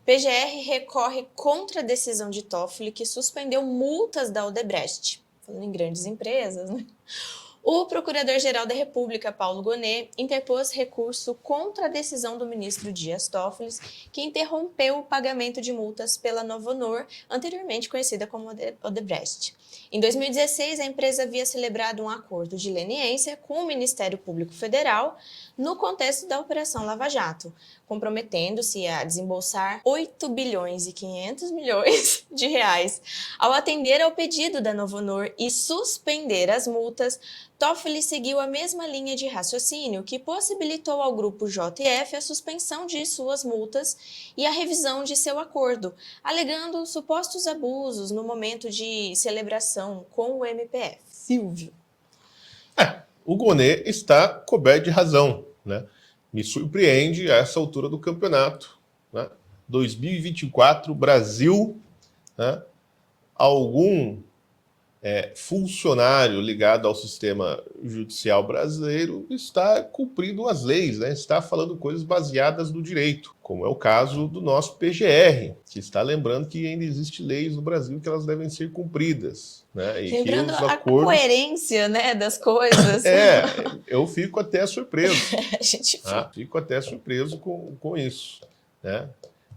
PGR recorre contra a decisão de Toffoli que suspendeu multas da Odebrecht. Falando em grandes empresas, né? O Procurador-Geral da República, Paulo Gonet, interpôs recurso contra a decisão do ministro Dias Toffoli, que interrompeu o pagamento de multas pela Novonor, anteriormente conhecida como Odebrecht. Em 2016, a empresa havia celebrado um acordo de leniência com o Ministério Público Federal no contexto da Operação Lava Jato, comprometendo-se a desembolsar 8 bilhões e 500 milhões de reais. Ao atender ao pedido da Novonor e suspender as multas, Toffoli seguiu a mesma linha de raciocínio que possibilitou ao grupo JF a suspensão de suas multas e a revisão de seu acordo, alegando supostos abusos no momento de celebração com o MPF. Silvio. O Gonet está coberto de razão, né? Me surpreende a essa altura do campeonato, né? 2024, Brasil, né? Algum funcionário ligado ao sistema judicial brasileiro está cumprindo as leis, né? Está falando coisas baseadas no direito, como é o caso do nosso PGR, que está lembrando que ainda existem leis no Brasil que elas devem ser cumpridas, né? E lembrando que os acordos... a coerência, né, das coisas. Eu fico até surpreso. Fico até surpreso com isso, né?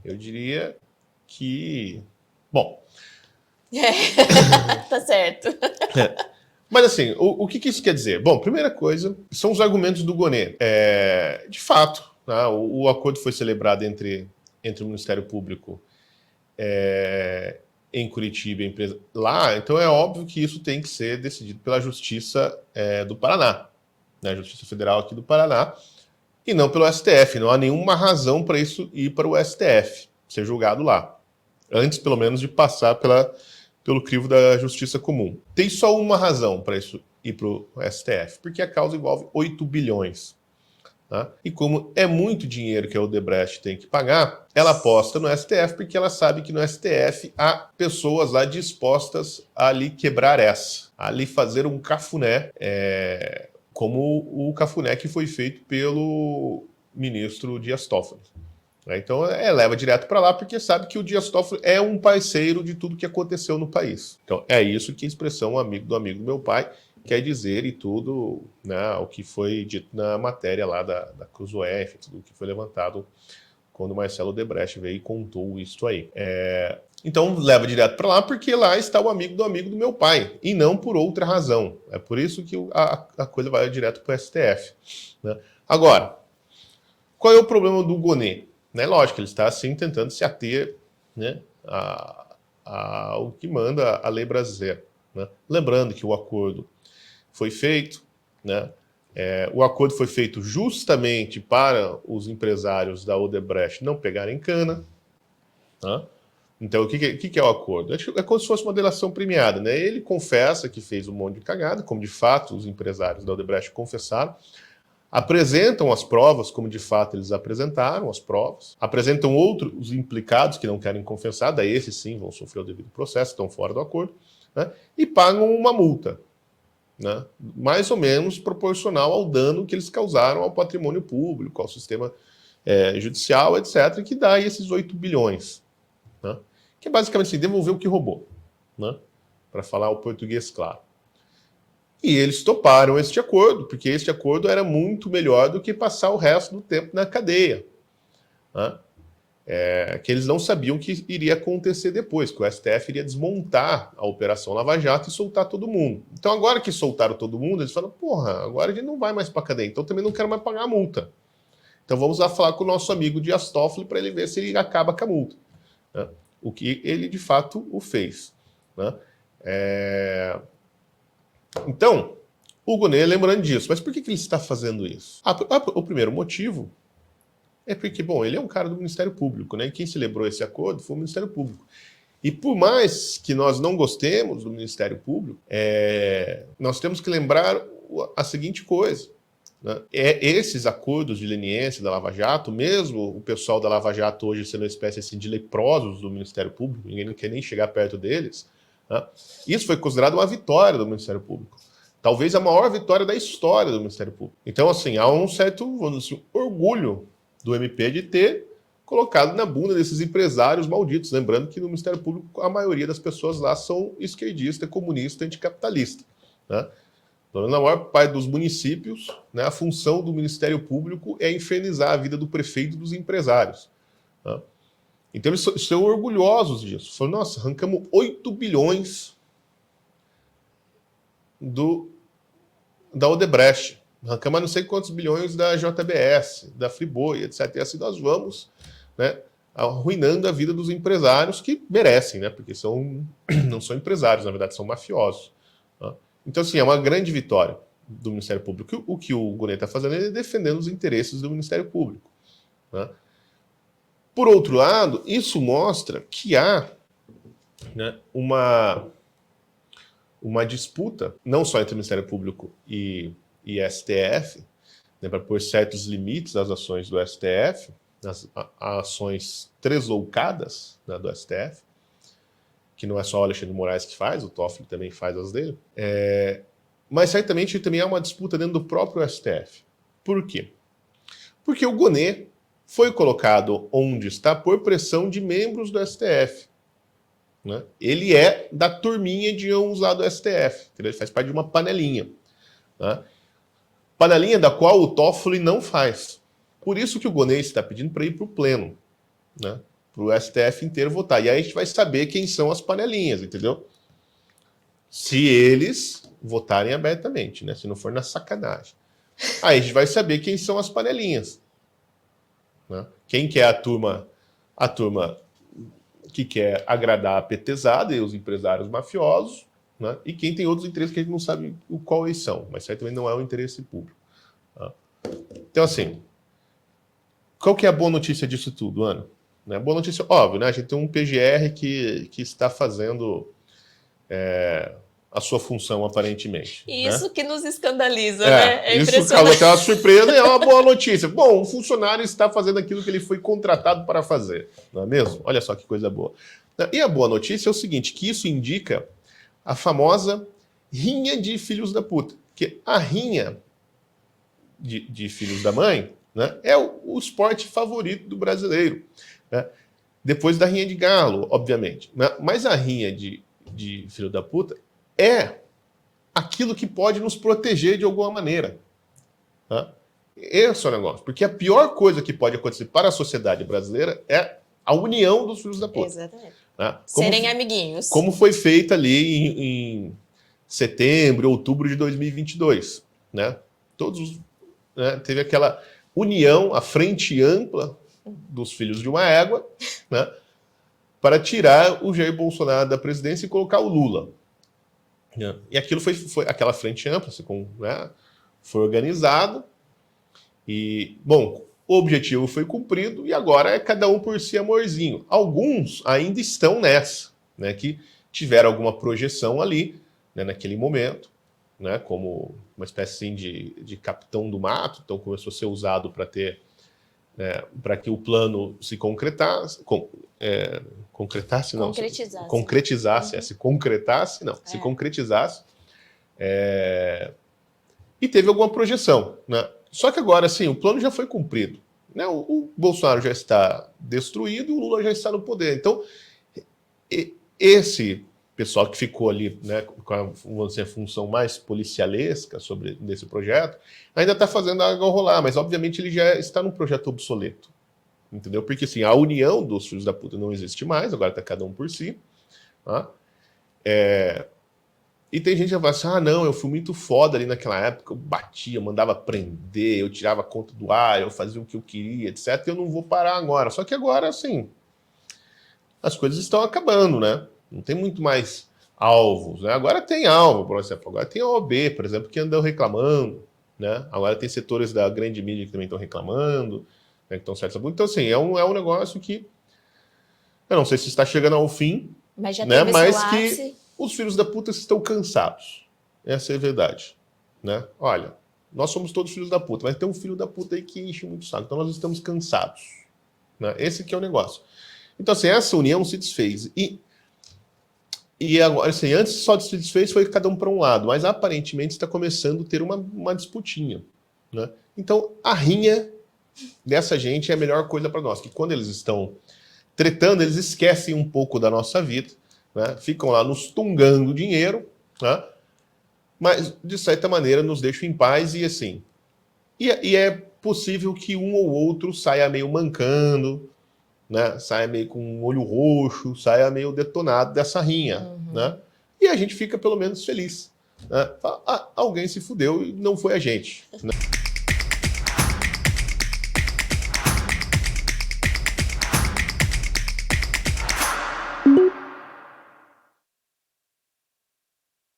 Eu diria que... Bom... Tá certo. Mas assim, o que isso quer dizer? Bom, primeira coisa, são os argumentos do Gonet. De fato, né, o acordo foi celebrado entre o Ministério Público em Curitiba e a empresa lá, então é óbvio que isso tem que ser decidido pela Justiça do Paraná, né, Justiça Federal aqui do Paraná, e não pelo STF. Não há nenhuma razão para isso ir para o STF, ser julgado lá. Antes, pelo menos, de passar pelo crivo da justiça comum. Tem só uma razão para isso ir para o STF, porque a causa envolve 8 bilhões. Tá? E como é muito dinheiro que a Odebrecht tem que pagar, ela aposta no STF, porque ela sabe que no STF há pessoas lá dispostas a ali quebrar essa, a ali fazer um cafuné, como o cafuné que foi feito pelo ministro Dias Toffoli. Então leva direto para lá porque sabe que o Dias Toffoli é um parceiro de tudo que aconteceu no país. Então é isso que a expressão amigo do meu pai quer dizer e tudo, né, o que foi dito na matéria lá da Cruzoé, tudo que foi levantado quando Marcelo Odebrecht veio e contou isso aí. Então leva direto para lá porque lá está o amigo do meu pai e não por outra razão. É por isso que a coisa vai direto para o STF. Né? Agora, qual é o problema do Gonet? Lógico, ele está assim tentando se ater, né, ao que manda a lei brasileira. Né? Lembrando que o acordo foi feito, né, o acordo foi feito justamente para os empresários da Odebrecht não pegarem cana. Né? Então, o que é o acordo? É como se fosse uma delação premiada. Né? Ele confessa que fez um monte de cagada, como de fato os empresários da Odebrecht confessaram, apresentam as provas, como de fato eles apresentaram as provas, apresentam outros implicados que não querem confessar, daí esses sim vão sofrer o devido processo, estão fora do acordo, né, e pagam uma multa, né, mais ou menos proporcional ao dano que eles causaram ao patrimônio público, ao sistema judicial, etc., que dá aí esses 8 bilhões, né, que é basicamente assim, devolver o que roubou, né, para falar o português claro. E eles toparam este acordo, porque este acordo era muito melhor do que passar o resto do tempo na cadeia. Né? Que eles não sabiam o que iria acontecer depois, que o STF iria desmontar a Operação Lava Jato e soltar todo mundo. Então agora que soltaram todo mundo, eles falaram, porra, agora a gente não vai mais para a cadeia, então também não quero mais pagar a multa. Então vamos lá falar com o nosso amigo Dias Toffoli para ele ver se ele acaba com a multa. Né? O que ele de fato o fez. Né? Então, o Gonet lembrando disso. Mas por que ele está fazendo isso? O primeiro motivo é porque, bom, ele é um cara do Ministério Público, né? E quem celebrou esse acordo foi o Ministério Público. E por mais que nós não gostemos do Ministério Público, nós temos que lembrar a seguinte coisa. Né? Esses acordos de leniência da Lava Jato, mesmo o pessoal da Lava Jato hoje sendo uma espécie assim, de leprosos do Ministério Público, ninguém não quer nem chegar perto deles, né? Isso foi considerado uma vitória do Ministério Público. Talvez a maior vitória da história do Ministério Público. Então, assim, há um certo, vamos dizer assim, orgulho do MP de ter colocado na bunda desses empresários malditos. Lembrando que no Ministério Público a maioria das pessoas lá são esquerdista, comunista, anticapitalista. Né? Então, na maior parte dos municípios, né, a função do Ministério Público é infernizar a vida do prefeito e dos empresários. Né? Então eles são orgulhosos disso. Falam, nossa, arrancamos 8 bilhões da Odebrecht. Arrancamos não sei quantos bilhões da JBS, da Friboi, etc. E assim nós vamos, né, arruinando a vida dos empresários que merecem, né, porque não são empresários, na verdade, são mafiosos. Né? Então, assim, é uma grande vitória do Ministério Público. O que o Gonê está fazendo é defendendo os interesses do Ministério Público. Né? Por outro lado, isso mostra que há, né, uma disputa, não só entre o Ministério Público e STF, né, para pôr certos limites às ações do STF, as ações tresloucadas, né, do STF, que não é só o Alexandre de Moraes que faz, o Toffoli também faz as dele, mas certamente também há uma disputa dentro do próprio STF. Por quê? Porque o Gonê foi colocado onde está por pressão de membros do STF. Né? Ele é da turminha de uns lá do STF, entendeu? Ele faz parte de uma panelinha. Né? Panelinha da qual o Toffoli não faz. Por isso que o Gonê está pedindo para ir para o pleno, né? Para o STF inteiro votar. E aí a gente vai saber quem são as panelinhas, entendeu? Se eles votarem abertamente, né? Se não for na sacanagem. Aí a gente vai saber quem são as panelinhas. Né? Quem que é a turma que quer agradar a petezada e os empresários mafiosos, né? E quem tem outros interesses que a gente não sabe qual eles são, mas certamente não é o interesse público. Tá? Então, assim, qual que é a boa notícia disso tudo, Ana? Né? A boa notícia, óbvio, né? A gente tem um PGR que está fazendo a sua função, aparentemente. Isso, né? Que nos escandaliza, né? É isso causa até uma surpresa e é uma boa notícia. Bom, um funcionário está fazendo aquilo que ele foi contratado para fazer, não é mesmo? Olha só que coisa boa. E a boa notícia é o seguinte, que isso indica a famosa rinha de filhos da puta. Que a rinha de filhos da mãe, né, é o esporte favorito do brasileiro. Né? Depois da rinha de galo, obviamente. Né? Mas a rinha de filho da puta é aquilo que pode nos proteger de alguma maneira. Tá? Esse é o negócio. Porque a pior coisa que pode acontecer para a sociedade brasileira é a união dos filhos da puta. Exatamente. Tá? Serem amiguinhos. Como foi feita ali em setembro, outubro de 2022. Né? Teve aquela união, a frente ampla dos filhos de uma égua, né? Para tirar o Jair Bolsonaro da presidência e colocar o Lula. E aquilo foi aquela frente ampla, né, foi organizado e, bom, o objetivo foi cumprido e agora é cada um por si, amorzinho. Alguns ainda estão nessa, né, que tiveram alguma projeção ali, né, naquele momento, né, como uma espécie assim, de capitão do mato, então começou a ser usado para ter, para que o plano se concretizasse, se concretizasse, e teve alguma projeção, né? Só que agora, assim, o plano já foi cumprido, né? O Bolsonaro já está destruído e o Lula já está no poder. Então, esse pessoal que ficou ali, né, com a função mais policialesca desse projeto, ainda está fazendo a água rolar, mas obviamente ele já está num projeto obsoleto. Entendeu? Porque assim, a união dos filhos da puta não existe mais, agora está cada um por si. Tá? E tem gente que fala assim, não, eu fui muito foda ali naquela época, eu batia, mandava prender, eu tirava a conta do ar, eu fazia o que eu queria, etc. E eu não vou parar agora. Só que agora, assim, as coisas estão acabando, né? Não tem muito mais alvos, né? Agora tem alvo, por exemplo. Agora tem a OAB, por exemplo, que andam reclamando, né? Agora tem setores da grande mídia que também estão reclamando, né? Que estão certos. Então, assim, é um negócio que eu não sei se está chegando ao fim, mas já né? teve Mas que os filhos da puta estão cansados. Essa é a verdade, né? Olha, nós somos todos filhos da puta, mas tem um filho da puta aí que enche muito saco. Então nós estamos cansados, né? Esse que é o negócio. Então, assim, essa união se desfez. E agora, assim, antes só se desfez foi cada um para um lado, mas aparentemente está começando a ter uma disputinha, né? Então, a rinha dessa gente é a melhor coisa para nós, que quando eles estão tretando, eles esquecem um pouco da nossa vida, né? Ficam lá nos tungando dinheiro, né? Mas, de certa maneira, nos deixam em paz e assim. E é possível que um ou outro saia meio mancando, né? Saia meio com um olho roxo, saia meio detonado dessa rinha, né? E a gente fica pelo menos feliz, né? Fala, alguém se fudeu e não foi a gente, né?